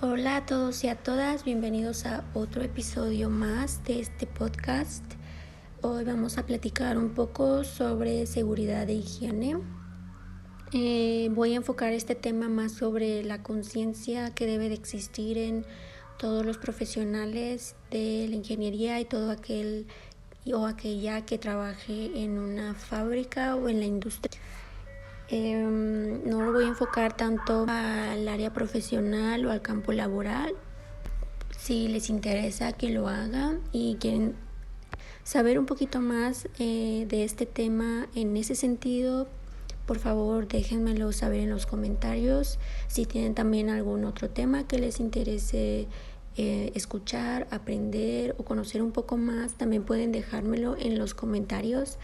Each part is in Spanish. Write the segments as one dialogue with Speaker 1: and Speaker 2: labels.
Speaker 1: Hola a todos y a todas, bienvenidos a otro episodio más de este podcast. Hoy vamos a platicar un poco sobre seguridad e higiene. Voy a enfocar este tema más sobre la conciencia que debe de existir en todos los profesionales de la ingeniería y todo aquel o aquella que trabaje en una fábrica o en la industria. No lo voy a enfocar tanto al área profesional o al campo laboral. Si les interesa que lo hagan y quieren saber un poquito más de este tema en ese sentido, por favor déjenmelo saber en los comentarios. Si tienen también algún otro tema que les interese escuchar, aprender o conocer un poco más, también pueden dejármelo en los comentarios.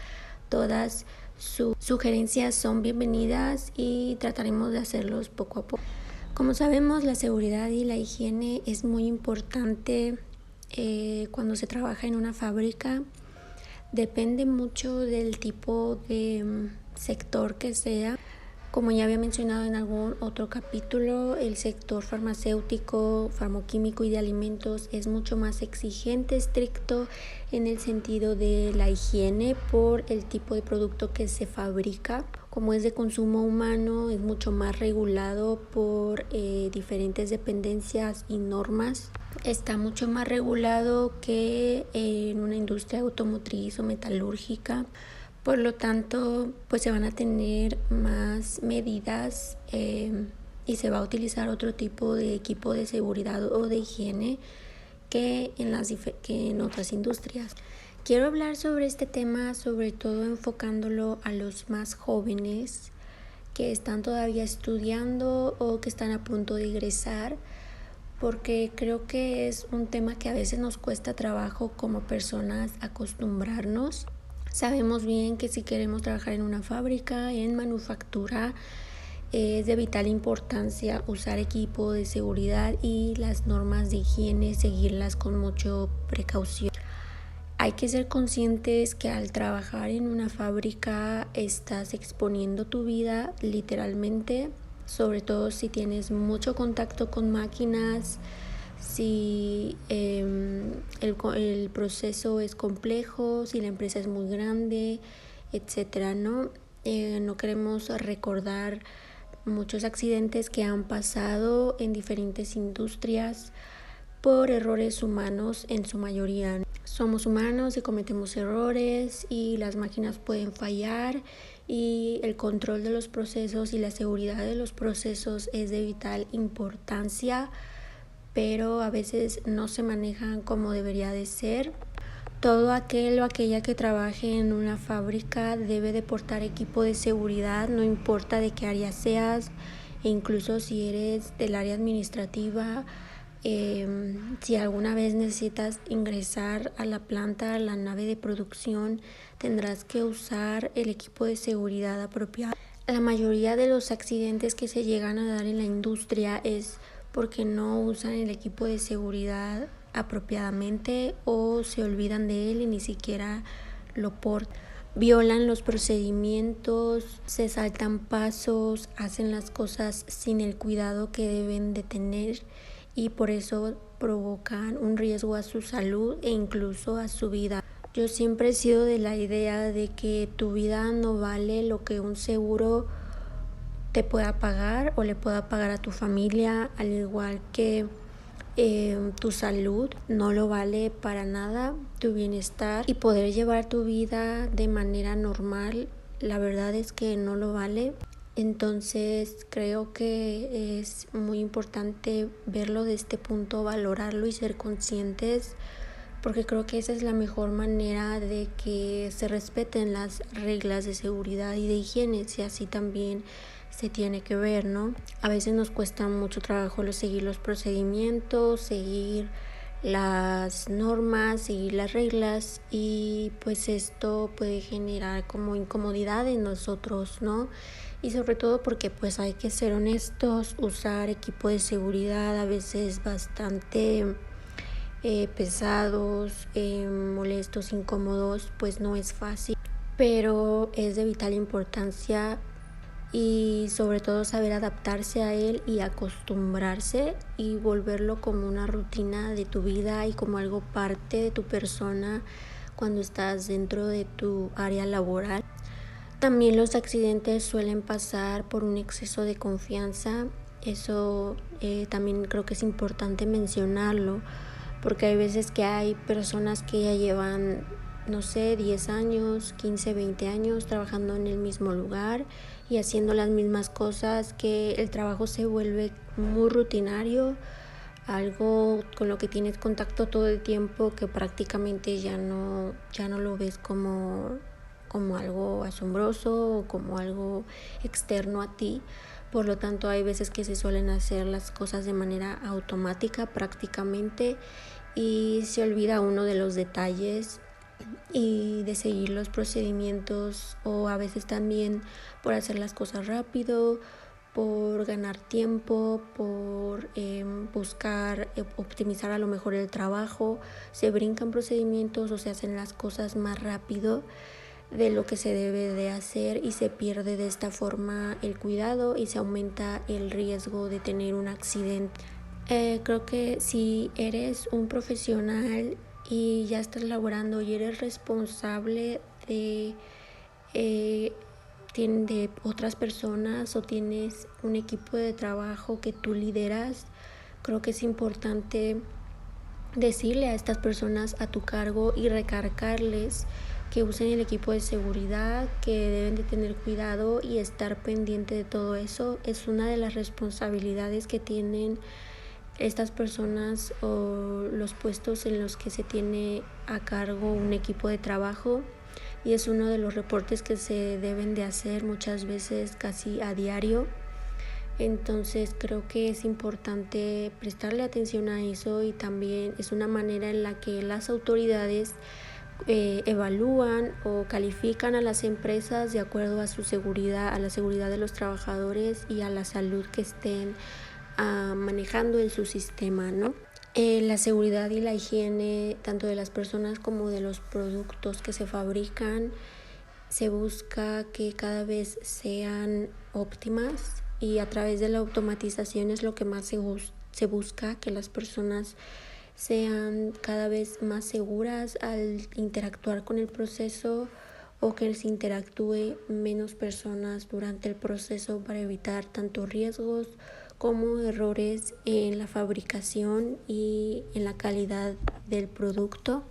Speaker 1: Todas sus sugerencias son bienvenidas y trataremos de hacerlos poco a poco. Como sabemos, la seguridad y la higiene es muy importante cuando se trabaja en una fábrica. Depende mucho del tipo de sector que sea. Como ya había mencionado en algún otro capítulo, el sector farmacéutico, farmacoquímico y de alimentos es mucho más exigente, estricto en el sentido de la higiene por el tipo de producto que se fabrica. Como es de consumo humano, es mucho más regulado por diferentes dependencias y normas. Está mucho más regulado que en una industria automotriz o metalúrgica. Por lo tanto, pues se van a tener más medidas y se va a utilizar otro tipo de equipo de seguridad o de higiene que en otras industrias. Quiero hablar sobre este tema, sobre todo enfocándolo a los más jóvenes que están todavía estudiando o que están a punto de egresar, porque creo que es un tema que a veces nos cuesta trabajo como personas acostumbrarnos. Sabemos bien que si queremos trabajar en una fábrica, en manufactura, es de vital importancia usar equipo de seguridad y las normas de higiene, seguirlas con mucha precaución. Hay que ser conscientes que al trabajar en una fábrica estás exponiendo tu vida literalmente, sobre todo si tienes mucho contacto con máquinas, si el proceso es complejo, si la empresa es muy grande, etcétera, ¿no? No queremos recordar muchos accidentes que han pasado en diferentes industrias por errores humanos en su mayoría. Somos humanos y cometemos errores y las máquinas pueden fallar y el control de los procesos y la seguridad de los procesos es de vital importancia, pero a veces no se manejan como debería de ser. Todo aquel o aquella que trabaje en una fábrica debe de portar equipo de seguridad, no importa de qué área seas, e incluso si eres del área administrativa. Si alguna vez necesitas ingresar a la planta, a la nave de producción, tendrás que usar el equipo de seguridad apropiado. La mayoría de los accidentes que se llegan a dar en la industria es porque no usan el equipo de seguridad apropiadamente o se olvidan de él y ni siquiera lo portan. Violan los procedimientos, se saltan pasos, hacen las cosas sin el cuidado que deben de tener y por eso provocan un riesgo a su salud e incluso a su vida. Yo siempre he sido de la idea de que tu vida no vale lo que un seguro te pueda pagar o le pueda pagar a tu familia, al igual que tu salud no lo vale para nada, tu bienestar y poder llevar tu vida de manera normal, la verdad es que no lo vale. Entonces creo que es muy importante verlo de este punto, valorarlo y ser conscientes, porque creo que esa es la mejor manera de que se respeten las reglas de seguridad y de higiene, si así también se tiene que ver, ¿no? A veces nos cuesta mucho trabajo seguir los procedimientos, seguir las normas, seguir las reglas y pues esto puede generar como incomodidad en nosotros, ¿no? Y sobre todo porque pues hay que ser honestos, usar equipo de seguridad a veces bastante pesados, molestos, incómodos, pues no es fácil, pero es de vital importancia y sobre todo saber adaptarse a él y acostumbrarse y volverlo como una rutina de tu vida y como algo parte de tu persona cuando estás dentro de tu área laboral. También los accidentes suelen pasar por un exceso de confianza. Eso también creo que es importante mencionarlo, porque hay veces que hay personas que ya llevan, no sé, 10 años, 15, 20 años trabajando en el mismo lugar y haciendo las mismas cosas, que el trabajo se vuelve muy rutinario, algo con lo que tienes contacto todo el tiempo, que prácticamente ya no lo ves como algo asombroso o como algo externo a ti. Por lo tanto, hay veces que se suelen hacer las cosas de manera automática prácticamente y se olvida uno de los detalles y de seguir los procedimientos, o a veces también por hacer las cosas rápido, por ganar tiempo, por buscar optimizar a lo mejor el trabajo, se brincan procedimientos o se hacen las cosas más rápido de lo que se debe de hacer y se pierde de esta forma el cuidado y se aumenta el riesgo de tener un accidente. Creo que si eres un profesional y ya estás laborando y eres responsable de otras personas o tienes un equipo de trabajo que tú lideras, creo que es importante decirle a estas personas a tu cargo y recargarles que usen el equipo de seguridad, que deben de tener cuidado y estar pendiente de todo eso. Es una de las responsabilidades que tienen estas personas o los puestos en los que se tiene a cargo un equipo de trabajo, y es uno de los reportes que se deben de hacer muchas veces casi a diario. Entonces creo que es importante prestarle atención a eso, y también es una manera en la que las autoridades evalúan o califican a las empresas de acuerdo a su seguridad, a la seguridad de los trabajadores y a la salud que estén manejando en su sistema, ¿no? La seguridad y la higiene tanto de las personas como de los productos que se fabrican se busca que cada vez sean óptimas, y a través de la automatización es lo que más se busca, que las personas sean cada vez más seguras al interactuar con el proceso, o que se interactúe menos personas durante el proceso para evitar tanto riesgos como errores en la fabricación y en la calidad del producto.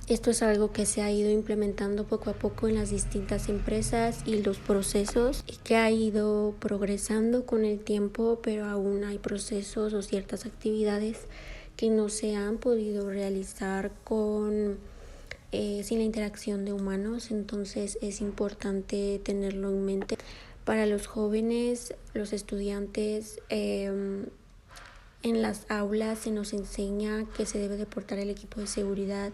Speaker 1: Esto es algo que se ha ido implementando poco a poco en las distintas empresas y los procesos, y que ha ido progresando con el tiempo, pero aún hay procesos o ciertas actividades que no se han podido realizar sin la interacción de humanos. Entonces es importante tenerlo en mente. Para los jóvenes, los estudiantes, en las aulas se nos enseña que se debe de portar el equipo de seguridad,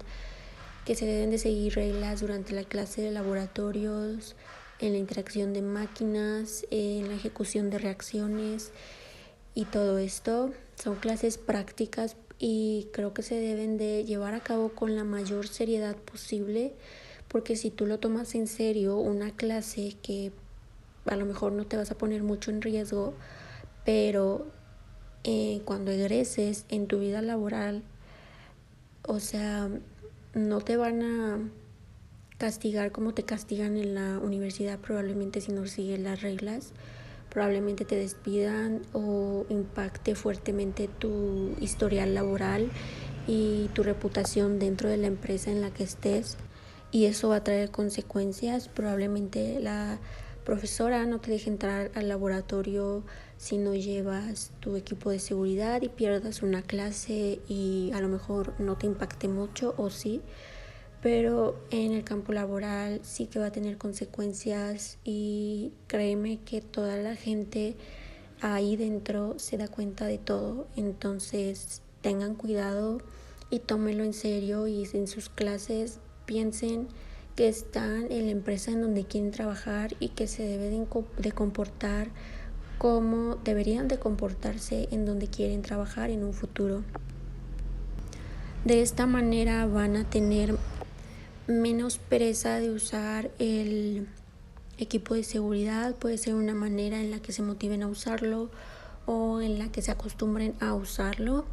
Speaker 1: que se deben de seguir reglas durante la clase de laboratorios, en la interacción de máquinas, en la ejecución de reacciones, y todo esto son clases prácticas y creo que se deben de llevar a cabo con la mayor seriedad posible, porque si tú lo tomas en serio, una clase que a lo mejor no te vas a poner mucho en riesgo, pero cuando egreses en tu vida laboral, o sea, no te van a castigar como te castigan en la universidad probablemente si no sigues las reglas. Probablemente te despidan o impacte fuertemente tu historial laboral y tu reputación dentro de la empresa en la que estés, y eso va a traer consecuencias. Probablemente la profesora no te deje entrar al laboratorio si no llevas tu equipo de seguridad y pierdas una clase, y a lo mejor no te impacte mucho, o sí, pero en el campo laboral sí que va a tener consecuencias, y créeme que toda la gente ahí dentro se da cuenta de todo. Entonces tengan cuidado y tómenlo en serio, y en sus clases piensen que están en la empresa en donde quieren trabajar y que se deben de comportar como deberían de comportarse en donde quieren trabajar en un futuro. De esta manera van a tener menos pereza de usar el equipo de seguridad. Puede ser una manera en la que se motiven a usarlo o en la que se acostumbren a usarlo.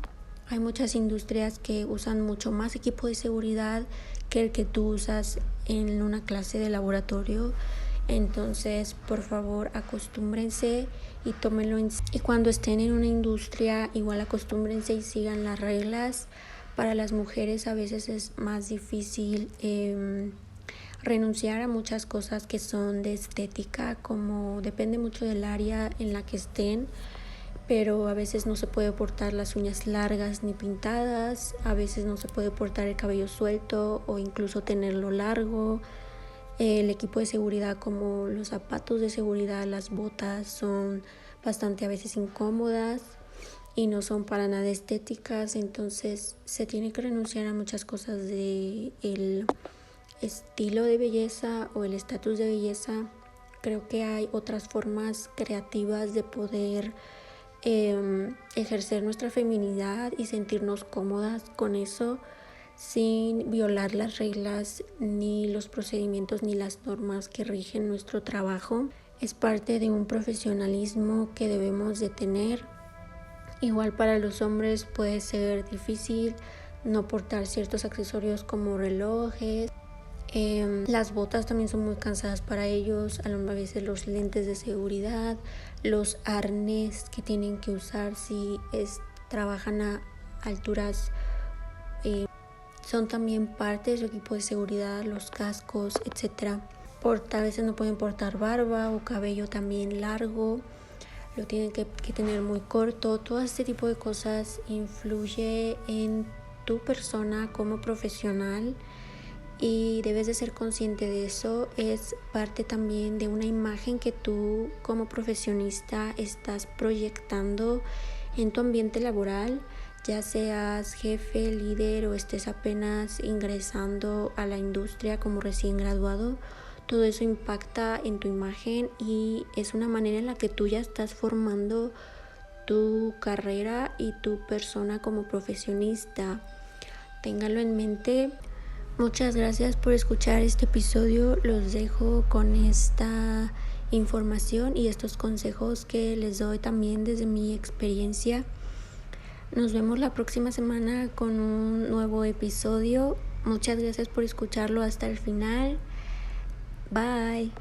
Speaker 1: Hay muchas industrias que usan mucho más equipo de seguridad que el que tú usas en una clase de laboratorio. Entonces, por favor, acostúmbrense y tómenlo y cuando estén en una industria, igual acostúmbrense y sigan las reglas. Para las mujeres a veces es más difícil renunciar a muchas cosas que son de estética, como depende mucho del área en la que estén, pero a veces no se puede portar las uñas largas ni pintadas, a veces no se puede portar el cabello suelto o incluso tenerlo largo. El equipo de seguridad, como los zapatos de seguridad, las botas, son bastante a veces incómodas y no son para nada estéticas. Entonces se tiene que renunciar a muchas cosas de el estilo de belleza o el estatus de belleza. Creo que hay otras formas creativas de poder ejercer nuestra feminidad y sentirnos cómodas con eso, sin violar las reglas ni los procedimientos ni las normas que rigen nuestro trabajo. Es parte de un profesionalismo que debemos de tener. Igual para los hombres puede ser difícil no portar ciertos accesorios como relojes. Las botas también son muy cansadas para ellos, a veces los lentes de seguridad, los arnés que tienen que usar si trabajan a alturas, son también parte de su equipo de seguridad, los cascos, etc. A veces no pueden portar barba o cabello también largo, lo tienen que tener muy corto. Todo este tipo de cosas influye en tu persona como profesional y debes de ser consciente de eso. Es parte también de una imagen que tú como profesionista estás proyectando en tu ambiente laboral, ya seas jefe, líder o estés apenas ingresando a la industria como recién graduado. Todo eso impacta en tu imagen y es una manera en la que tú ya estás formando tu carrera y tu persona como profesionista. Téngalo en mente. Muchas gracias por escuchar este episodio. Los dejo con esta información y estos consejos que les doy también desde mi experiencia. Nos vemos la próxima semana con un nuevo episodio. Muchas gracias por escucharlo hasta el final. Bye.